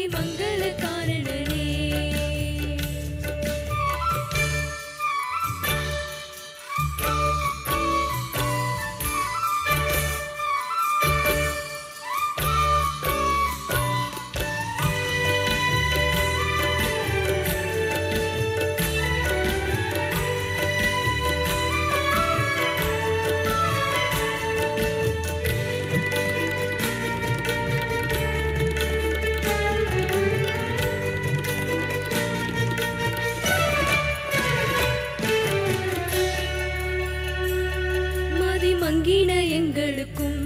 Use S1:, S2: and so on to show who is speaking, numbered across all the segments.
S1: மங்கள காரணனே மங்கின எங்களுக்கும்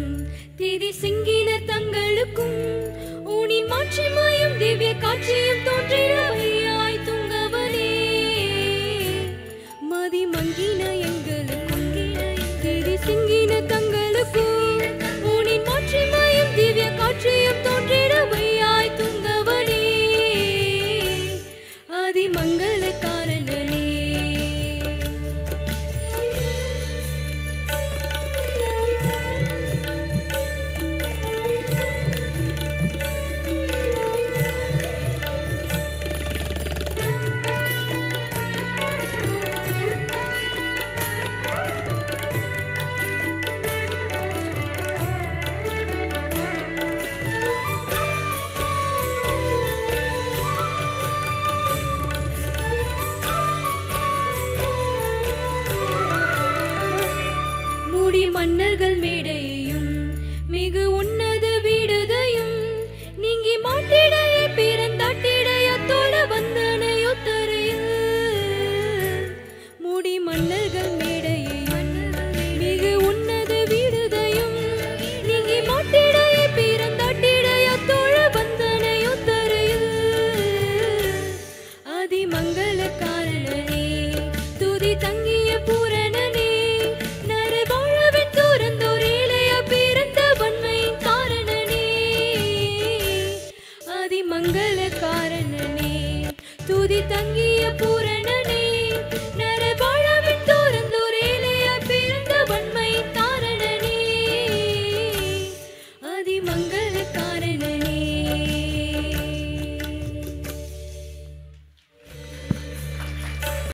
S1: திதி சிங்கின தங்களுக்கும் ஊனின் மாட்சிமாயும் திவ்ய காட்சியும் தோன்றினாய் துங்கவனே மதி மங்கின எங்களுக்கும் திதி சிங்கின தங்களுக்கும் ஊனின் மாட்சிமாயும் திவ்ய காட்சியும் தோன்றினாய் துங்கவனே ஆதி மங்கள காரணனே மன்னர்கள் மேடையும் மிகு உன்னத வீடுதையும் நீங்கி மாட்டிடையே பிறந்தாட்டிடைய தோழ வந்தனையோ தரையில் மூடி மன்னர்கள் மேடையும் மிகு உன்னத வீடுதையும் நீங்கி மாட்டிடையே பிறந்தாட்டிடைய தோழ வந்தனையோ தரையில் ஆதி மங்கள காரணனே துதி தங்கிய பூரணனே மங்கள காரணனே துதி தங்கிய பூரண